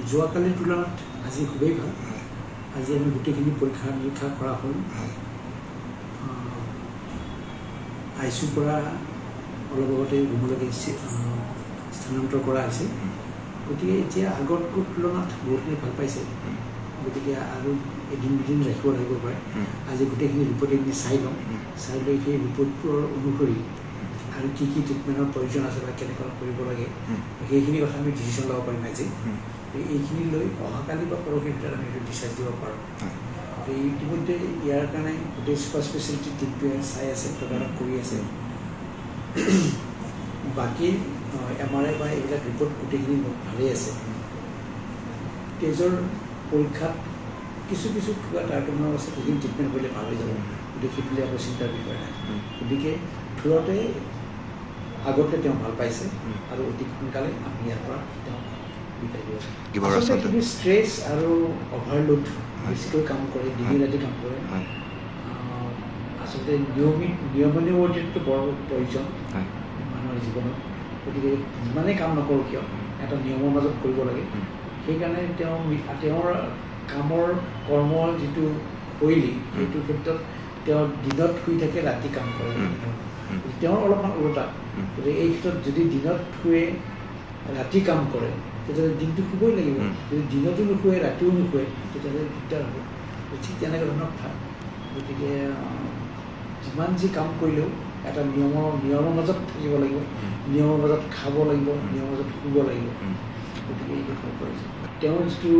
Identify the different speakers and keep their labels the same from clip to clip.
Speaker 1: যোৱাকালিৰ তুলনাত আজি খুবেই ভাল। আজি আমি গোটেইখিনি পৰীক্ষা নিৰীক্ষা কৰা হ'ল। আইচিউৰ পৰা অলপ আগতে ৰুমলৈকে স্থানান্তৰ কৰা হৈছে। গতিকে এতিয়া আগৰ তুলনাত বহুতখিনি ভাল পাইছে। গতিকে আৰু এদিন দুদিন ৰাখিব লাগিব পাৰে। আজি গোটেইখিনি ৰিপৰ্ট এইখিনি চাই লওঁ, চাই লৈ সেই ৰিপৰ্টবোৰৰ অনুসৰি আৰু কি কি ট্ৰিটমেণ্টৰ প্ৰয়োজন আছে বা কেনেকুৱা কৰিব লাগে সেইখিনি কথা আমি ডিচিশ্যন ল'ব পাৰিম আজি। এইখিনি লৈ অহাকালি বা পৰহিৰ ভিতৰত আমি এইটো ডিচাইড দিব পাৰোঁ। ইতিমধ্যে ইয়াৰ কাৰণে গোটেই ছুপাৰ স্পেচিয়েলিটি টিমটোৱে চাই আছে, তদাৰক কৰি আছে। বাকী MRI বা এইবিলাক ৰিপৰ্ট গোটেইখিনি ভালেই আছে। তেজৰ পৰীক্ষাত কিছু কিবা তাৰতম্য আছে, সেইখিনি ট্ৰিটমেণ্ট কৰিলে ভাল হৈ যাব। গতিকে সেইবিলাক আকৌ চিন্তাৰ বিষয় নাই। গতিকে থোৰতে আগতে তেওঁ ভাল পাইছে আৰু অতি সোনকালে আমি ইয়াৰ পৰা তেওঁ বিদায় দিব। আচলতে ষ্ট্ৰেছ আৰু অভাৰলোড বেছিকৈ কাম কৰে, দিনে ৰাতি কাম কৰে। আচলতে নিয়মানুৱৰ্তিতাটো বৰ প্ৰয়োজন মানুহৰ জীৱনত। গতিকে যিমানেই কাম নকৰোঁ কিয় এটা নিয়মৰ মাজত কৰিব লাগে। সেইকাৰণে তেওঁৰ কামৰ কৰ্মৰ যিটো শৈলী সেইটো ক্ষেত্ৰত তেওঁ দিনত শুই থাকে, ৰাতি কাম কৰে। তেওঁৰ অলপমান ওলোটা। গতিকে এই ক্ষেত্ৰত যদি দিনত শুৱে ৰাতি কাম কৰে তেতিয়াহ'লে দিনটো শুবই লাগিব। যদি দিনতো নুশুৱে ৰাতিও নুশুৱে তেতিয়াহ'লে দিগদাৰ হ'ব। ঠিক তেনেকুৱা ধৰণৰ কথা। গতিকে যিমান যি কাম কৰিলেও এটা নিয়মৰ মাজত থাকিব লাগিব, নিয়মৰ মাজত খাব লাগিব, নিয়মৰ মাজত শুব লাগিব। গতিকে এই কথা কৰিছে। তেওঁৰ যিটো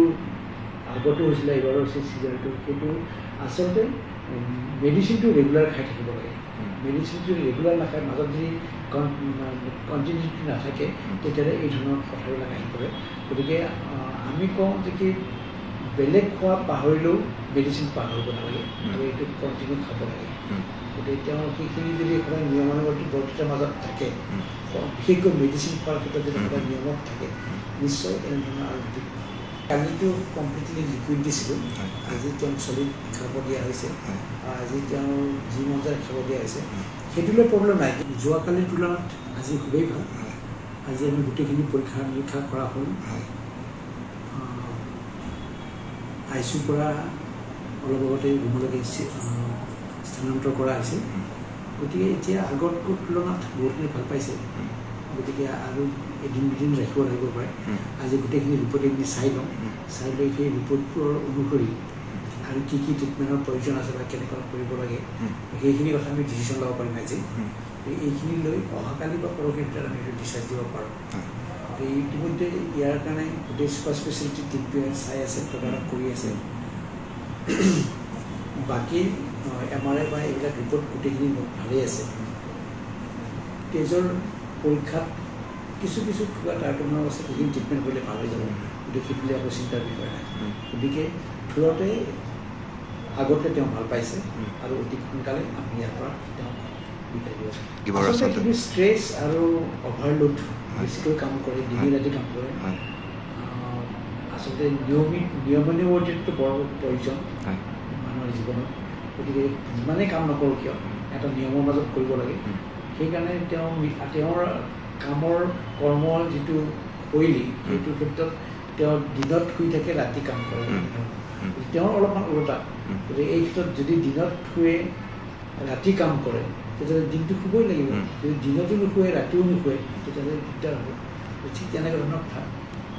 Speaker 1: আগতো হৈছিলে, এইবাৰো হৈছে চিজাৰটো, সেইটো আচলতে মেডিচিনটো ৰেগুলাৰ খাই থাকিব লাগে। মেডিচিনটো ৰেগুলাৰ নাখায়, মাজত যদি কণ্টিনিউটি নাথাকে তেতিয়াহ'লে এই ধৰণৰ কথাবিলাক আহি পৰে। গতিকে আমি কওঁ যে কি বেলেগ খোৱা পাহৰিলেও মেডিচিন পাহৰিব নালাগে আৰু এইটো কণ্টিনিউ খাব লাগে। গতিকে তেওঁ সেইখিনি যদি সদায় নিয়মানুৱৰ্তিতাৰ মাজত থাকে, বিশেষকৈ মেডিচিন খোৱাৰ ক্ষেত্ৰত যদি সদায় নিয়মত থাকে, নিশ্চয় এনেধৰণৰ আৰু কালিতো কমপ্লিটলি লিকুইড দিছিলোঁ। আজি তেওঁ চলিড খাব দিয়া হৈছে। আজি তেওঁ যি মন যায় খাব দিয়া হৈছে। সেইটোলৈ প্ৰব্লেম নাই। যোৱাকালিৰ তুলনাত আজি খুবেই ভাল। আজি আমি গোটেইখিনি পৰীক্ষা নিৰীক্ষা কৰা হ'ল। আইচিউৰ পৰা অলপ আগতে ৰুমলৈকে স্থানান্তৰ কৰা হৈছে। গতিকে এতিয়া আগৰ তুলনাত বহুতখিনি ভাল পাইছে। গতিকে আৰু এদিন দুদিন ৰাখিব লাগিব পাৰে। আজি গোটেইখিনি ৰিপৰ্ট এইখিনি চাই লওঁ, চাই লৈ সেই ৰিপৰ্টবোৰৰ অনুসৰি আৰু কি কি ট্ৰিটমেণ্টৰ প্ৰয়োজন আছে বা কেনেকুৱা কৰিব লাগে সেইখিনি কথা আমি ডিচিশ্যন ল'ব পাৰিম আজি। এইখিনি লৈ অহাকালি বা পৰহিৰ ভিতৰত আমি এইটো ডিচাইড দিব পাৰোঁ। ইতিমধ্যে ইয়াৰ কাৰণে গোটেই ছুপাৰ স্পেচিয়েলিটি টিমটোৱে চাই আছে, তদাৰক কৰি আছে। বাকী MRI বা এইবিলাক ৰিপৰ্ট গোটেইখিনি ভালেই আছে। তেজৰ পৰীক্ষাত কিছু কিবা তাৰতম্য আছে, সেইখিনি ট্ৰিটমেণ্ট কৰিলে ভাল হৈ যাব। গতিকে সেইবিলাক আকৌ চিন্তাৰ বিষয় নাই। গতিকে থোৰতে আগতে তেওঁ ভাল পাইছে আৰু অতি সোনকালে আমি ইয়াৰ পৰা তেওঁ বিদায় দিব। আচলতে ষ্ট্ৰেছ আৰু অভাৰলোড বেছিকৈ কাম কৰে, দিনে ৰাতি কাম কৰে। আচলতে নিয়মানুৱৰ্তিতাটো বৰ প্ৰয়োজন মানুহৰ জীৱনত। গতিকে যিমানেই কাম নকৰোঁ কিয় এটা নিয়মৰ মাজত কৰিব লাগে। সেইকাৰণে তেওঁৰ কামৰ কৰ্মৰ যিটো শৈলী সেইটো ক্ষেত্ৰত তেওঁ দিনত শুই থাকে, ৰাতি কাম কৰে। তেওঁৰ অলপমান ওলোটা। গতিকে এই ক্ষেত্ৰত যদি দিনত শুৱে ৰাতি কাম কৰে তেতিয়াহ'লে দিনটো শুবই লাগিব। যদি দিনতো নুশুৱে ৰাতিও নুশুৱে তেতিয়াহ'লে দিগদাৰ হ'ব। ঠিক তেনেকুৱা ধৰণৰ কথা।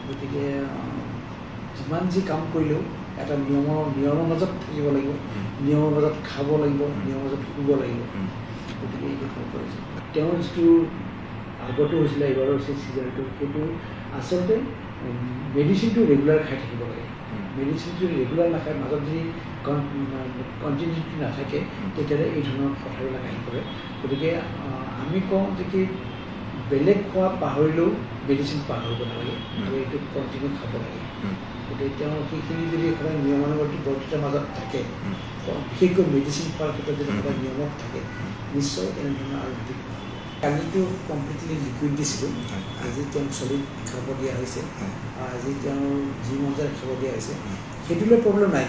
Speaker 1: গতিকে যিমান যি কাম কৰিলেও এটা নিয়মৰ মাজত থাকিব লাগিব, নিয়মৰ মাজত খাব লাগিব, নিয়মৰ মাজত শুব লাগিব। গতিকে এই কথা কৰিছে। তেওঁৰ যিটো আগতো হৈছিলে, এইবাৰো হৈছে চিজাৰটো, সেইটো আচলতে মেডিচিনটো ৰেগুলাৰ খাই থাকিব লাগে। মেডিচিনটো ৰেগুলাৰ নাখায়, মাজত যদি কণ্টিনিউটি নাথাকে তেতিয়াহ'লে এই ধৰণৰ কথাবিলাক আহি পৰে। গতিকে আমি কওঁ যে কি বেলেগ খোৱা পাহৰিলেও মেডিচিন পাহৰিব নালাগে আৰু এইটো কণ্টিনিউ খাব লাগে। গতিকে তেওঁ সেইখিনি যদি সদায় নিয়মানুৱৰ্তিতাৰ মাজত থাকে, বিশেষকৈ মেডিচিন খোৱাৰ ক্ষেত্ৰত যদি সদায় নিয়মত থাকে, নিশ্চয় এনেধৰণৰ আৰু কালিতো কমপ্লিটলি লিকুইড দিছিলোঁ। আজি তেওঁ চলিড খাব দিয়া হৈছে। আজি তেওঁ যি মন যায় খাব দিয়া হৈছে। সেইটোলৈ প্ৰব্লেম নাই।